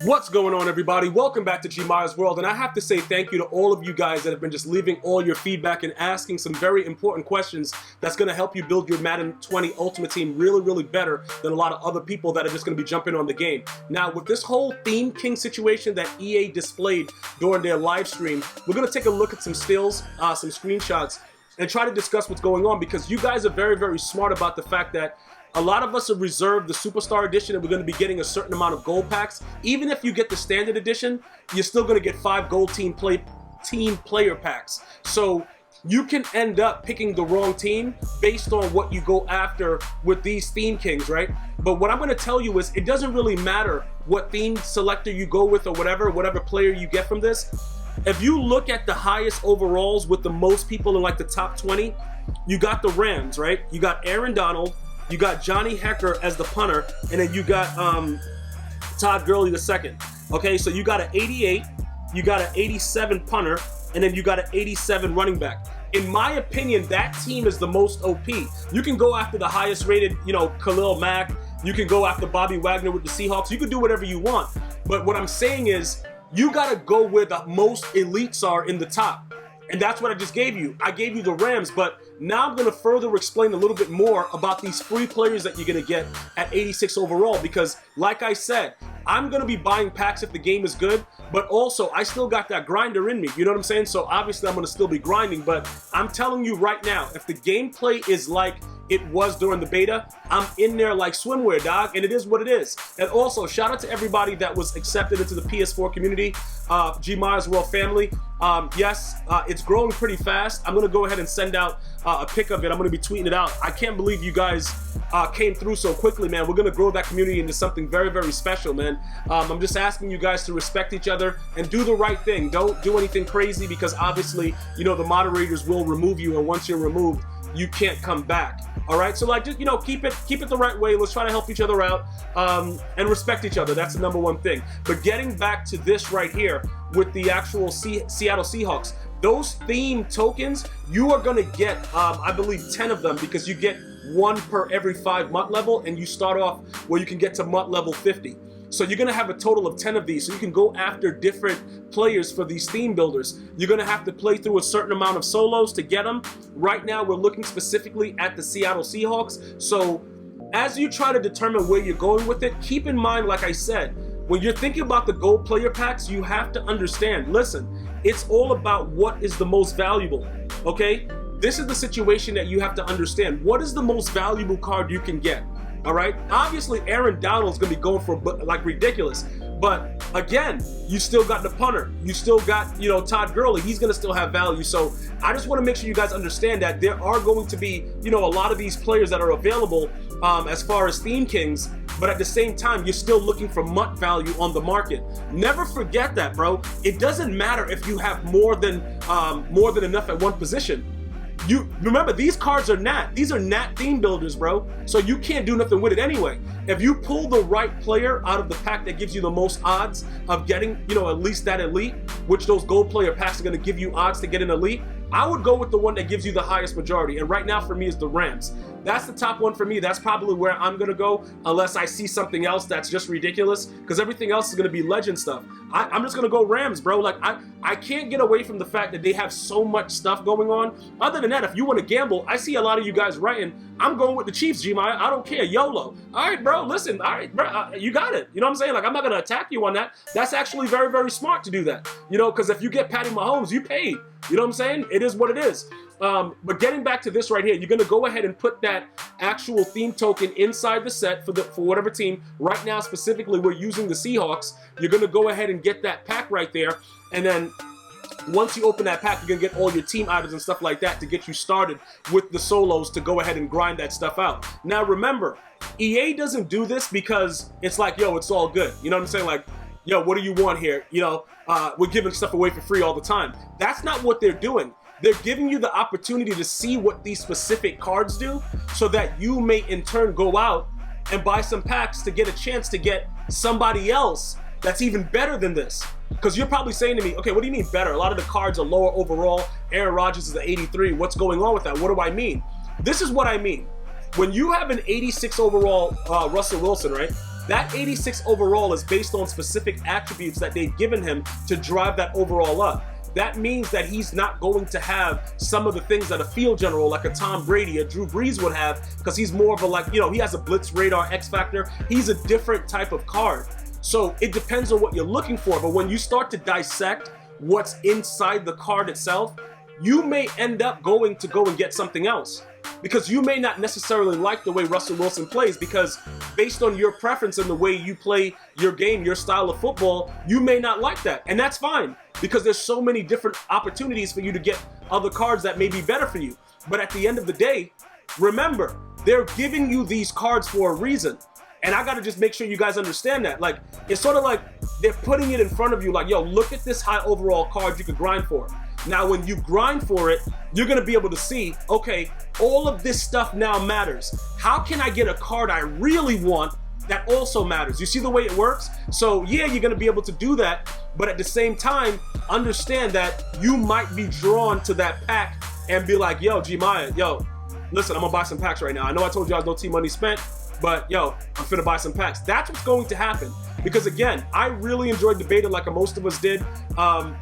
What's going on, everybody? Welcome back to GmiasWorld, and I have to say thank you to all of you guys that have been just leaving all your feedback and asking some very important questions that's going to help you build your Madden 20 Ultimate Team really better than a lot of other people that are just going to be jumping on the game. Now, with this whole Theme King situation that EA displayed during their live stream, we're going to take a look at some stills, some screenshots, and try to discuss what's going on, because you guys are very smart about the fact that a lot of us have reserved the Superstar Edition and we're going to be getting a certain amount of gold packs. Even if you get the Standard Edition, you're still going to get 5 gold team player packs. So you can end up picking the wrong team based on what you go after with these Theme Kings, right? But what I'm going to tell you is it doesn't really matter what theme selector you go with or whatever player you get from this. If you look at the highest overalls with the most people in like the top 20, you got the Rams, right? You got Aaron Donald, you got Johnny Hecker as the punter, and then you got Todd Gurley the second. Okay, so you got an 88, you got an 87 punter, and then you got an 87 running back. In my opinion, that team is the most OP. You can go after the highest rated, Khalil Mack. You can go after Bobby Wagner with the Seahawks. You can do whatever you want. But what I'm saying is, you gotta go where the most elites are in the top. And that's what I just gave you. I gave you the Rams, but now I'm going to further explain a little bit more about these free players that you're going to get at 86 overall, because like I said, I'm going to be buying packs if the game is good, but also I still got that grinder in me. You know what I'm saying? So obviously I'm going to still be grinding, but I'm telling you right now, if the gameplay is like it was during the beta, I'm in there like swimwear, dog, and it is what it is. And also, shout out to everybody that was accepted into the PS4 community, GmiasWorld family. Yes, it's growing pretty fast. I'm gonna go ahead and send out a pic of it. I'm gonna be tweeting it out. I can't believe you guys came through so quickly, man. We're gonna grow that community into something very special, man. I'm just asking you guys to respect each other and do the right thing. Don't do anything crazy, because obviously, the moderators will remove you, and once you're removed, you can't come back. All right, so like, just keep it the right way. Let's try to help each other out and respect each other. That's the #1 thing. But getting back to this right here with the actual Seattle Seahawks, those theme tokens, you are gonna get, I believe, 10 of them, because you get 1 per every 5 MUT level, and you start off where you can get to MUT level 50. So you're gonna have a total of 10 of these, so you can go after different players for these theme builders. You're gonna have to play through a certain amount of solos to get them. Right now, we're looking specifically at the Seattle Seahawks. So as you try to determine where you're going with it, keep in mind, like I said, when you're thinking about the gold player packs, you have to understand, listen, it's all about what is the most valuable, okay? This is the situation that you have to understand. What is the most valuable card you can get? All right, obviously Aaron Donald's gonna be going for like ridiculous, but again, you still got the punter, you still got Todd Gurley. He's gonna still have value. So I just want to make sure you guys understand that there are going to be a lot of these players that are available as far as Theme Kings, but at the same time, you're still looking for MUT value on the market. Never forget that, bro. It doesn't matter if you have more than enough at one position. You remember, these cards are NAT. These are NAT theme builders, bro. So you can't do nothing with it anyway. If you pull the right player out of the pack that gives you the most odds of getting, at least that elite, which those gold player packs are going to give you odds to get an elite, I would go with the one that gives you the highest majority. And right now for me is the Rams. That's the top one for me. That's probably where I'm going to go, unless I see something else that's just ridiculous, because everything else is going to be legend stuff. I'm just going to go Rams, bro. Like, I can't get away from the fact that they have so much stuff going on. Other than that, if you want to gamble, I see a lot of you guys writing, I'm going with the Chiefs, Gmia. I don't care. YOLO. All right, bro, listen. All right, bro, you got it. You know what I'm saying? Like, I'm not going to attack you on that. That's actually very smart to do that. Because if you get Patty Mahomes, you paid. You know what I'm saying? It is what it is. But getting back to this right here, you're going to go ahead and put that actual theme token inside the set for whatever team. Right now, specifically, we're using the Seahawks. You're going to go ahead and get that pack right there. And then once you open that pack, you're going to get all your team items and stuff like that to get you started with the solos to go ahead and grind that stuff out. Now, remember, EA doesn't do this because it's like, yo, it's all good. You know what I'm saying? Like, yo, what do you want here? We're giving stuff away for free all the time. That's not what they're doing. They're giving you the opportunity to see what these specific cards do, so that you may in turn go out and buy some packs to get a chance to get somebody else that's even better than this. Because you're probably saying to me, okay, what do you mean better? A lot of the cards are lower overall. Aaron Rodgers is the 83. What's going on with that? What do I mean? This is what I mean. When you have an 86 overall Russell Wilson, right? That 86 overall is based on specific attributes that they've given him to drive that overall up. That means that he's not going to have some of the things that a field general like a Tom Brady, a Drew Brees would have, because he's more of a, like, you know, he has a blitz radar X factor. He's a different type of card. So it depends on what you're looking for. But when you start to dissect what's inside the card itself, you may end up going to go and get something else, because you may not necessarily like the way Russell Wilson plays, because based on your preference and the way you play your game, your style of football, you may not like that. And that's fine, because there's so many different opportunities for you to get other cards that may be better for you. But at the end of the day, remember, they're giving you these cards for a reason. And I gotta just make sure you guys understand that. Like, it's sort of like they're putting it in front of you like, yo, look at this high overall card you could grind for. Now, when you grind for it, you're gonna be able to see, okay, all of this stuff now matters. How can I get a card I really want that also matters? You see the way it works? So yeah, you're gonna be able to do that, but at the same time, understand that you might be drawn to that pack and be like, yo, Gmia, yo, listen, I'm gonna buy some packs right now. I know I told you guys no team money spent, but yo, I'm finna buy some packs. That's what's going to happen. Because again, I really enjoyed the beta like most of us did.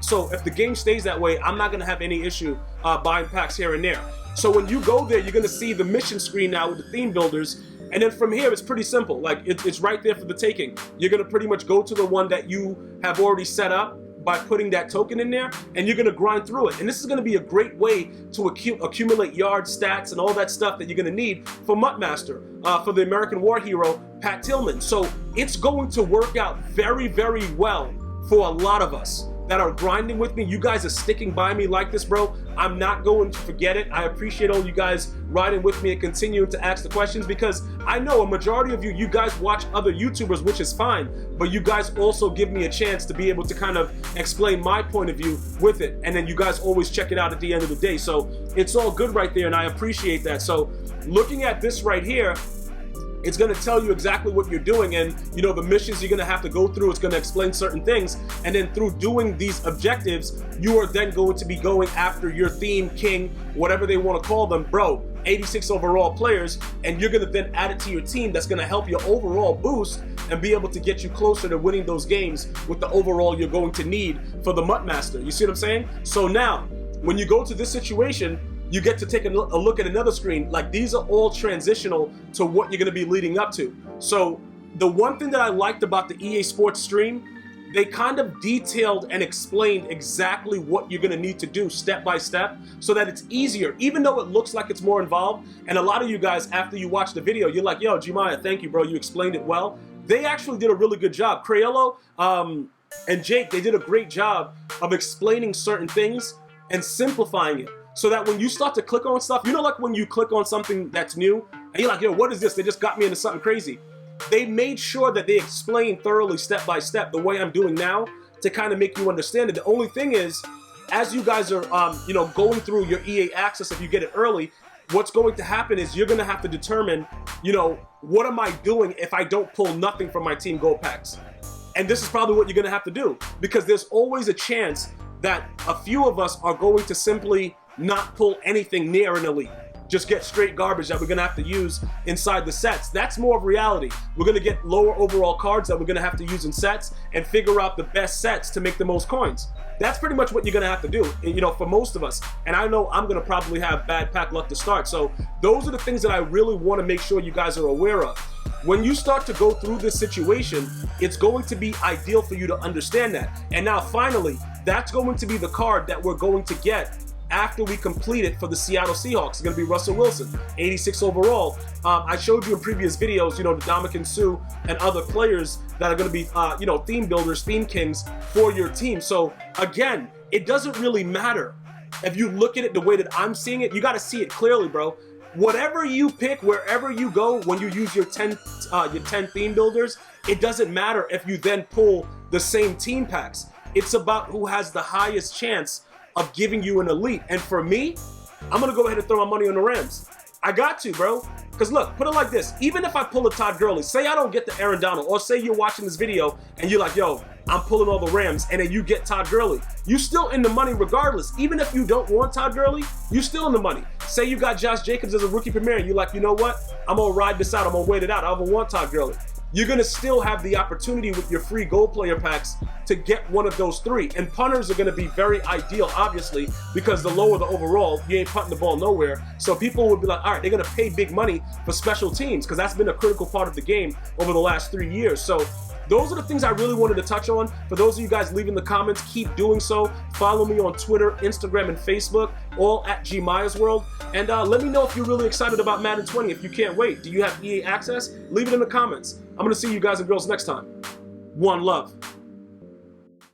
So if the game stays that way, I'm not gonna have any issue buying packs here and there. So when you go there, you're gonna see the mission screen now with the theme builders. And then from here, it's pretty simple. Like it's right there for the taking. You're gonna pretty much go to the one that you have already set up by putting that token in there, and you're gonna grind through it. And this is gonna be a great way to accumulate yard stats and all that stuff that you're gonna need for Mutt Master, for the American war hero, Pat Tillman. So it's going to work out very, very well for a lot of us that are grinding with me. You guys are sticking by me like this, bro. I'm not going to forget it. I appreciate all you guys riding with me and continuing to ask the questions, because I know a majority of you guys watch other YouTubers, which is fine, but you guys also give me a chance to be able to kind of explain my point of view with it, and then you guys always check it out at the end of the day. So it's all good right there, and I appreciate that. So looking at this right here, it's going to tell you exactly what you're doing, and you know, the missions you're going to have to go through. It's going to explain certain things, and then through doing these objectives, you are then going to be going after your theme king, whatever they want to call them, bro. 86 overall players, and you're going to then add it to your team. That's going to help your overall boost and be able to get you closer to winning those games with the overall you're going to need for the Mutt Master. You see what I'm saying? So now, when you go to this situation, you get to take a look at another screen. Like, these are all transitional to what you're going to be leading up to. So the one thing that I liked about the EA Sports stream, they kind of detailed and explained exactly what you're going to need to do step by step, so that it's easier, even though it looks like it's more involved. And a lot of you guys, after you watch the video, you're like, yo, Gmia, thank you, bro. You explained it well. They actually did a really good job. Crayola and Jake, they did a great job of explaining certain things and simplifying it, so that when you start to click on stuff, you know, like when you click on something that's new and you're like, yo, what is this? They just got me into something crazy. They made sure that they explained thoroughly step by step the way I'm doing now to kind of make you understand it. The only thing is, as you guys are you know, going through your EA access, if you get it early, what's going to happen is you're going to have to determine, you know, what am I doing if I don't pull nothing from my team gold packs? And this is probably what you're going to have to do, because there's always a chance that a few of us are going to simply not pull anything near an elite. Just get straight garbage that we're gonna have to use inside the sets. That's more of reality. We're gonna get lower overall cards that we're gonna have to use in sets and figure out the best sets to make the most coins. That's pretty much what you're gonna have to do, you know, for most of us. And I know I'm gonna probably have bad pack luck to start. So those are the things that I really wanna make sure you guys are aware of. When you start to go through this situation, it's going to be ideal for you to understand that. And now finally, that's going to be the card that we're going to get after we complete it for the Seattle Seahawks. It's going to be Russell Wilson, 86 overall. I showed you in previous videos, you know, the Dominican Sue and other players that are going to be, you know, theme builders, theme kings for your team. So again, it doesn't really matter if you look at it the way that I'm seeing it. You got to see it clearly, bro. Whatever you pick, wherever you go, when you use your 10 theme builders, it doesn't matter if you then pull the same team packs. It's about who has the highest chance of giving you an elite. And for me, I'm gonna go ahead and throw my money on the Rams. I got to, bro. Because look, put it like this. Even if I pull a Todd Gurley, say I don't get the Aaron Donald, or say you're watching this video and you're like, yo, I'm pulling all the Rams, and then you get Todd Gurley, you still in the money regardless. Even if you don't want Todd Gurley, you still in the money. Say you got Josh Jacobs as a rookie premier and you're like, you know what? I'm gonna ride this out, I'm gonna wait it out, I don't want Todd Gurley. you're gonna still have the opportunity with your free gold player packs to get one of those 3. And punters are gonna be very ideal, obviously, because the lower the overall, you ain't punting the ball nowhere. So people would be like, all right, they're gonna pay big money for special teams, because that's been a critical part of the game over the last 3 years. So those are the things I really wanted to touch on. For those of you guys leaving the comments, keep doing so. Follow me on Twitter, Instagram, and Facebook, all at GmiasWorld. And let me know if you're really excited about Madden 20, if you can't wait. Do you have EA access? Leave it in the comments. I'm going to see you guys and girls next time. One love.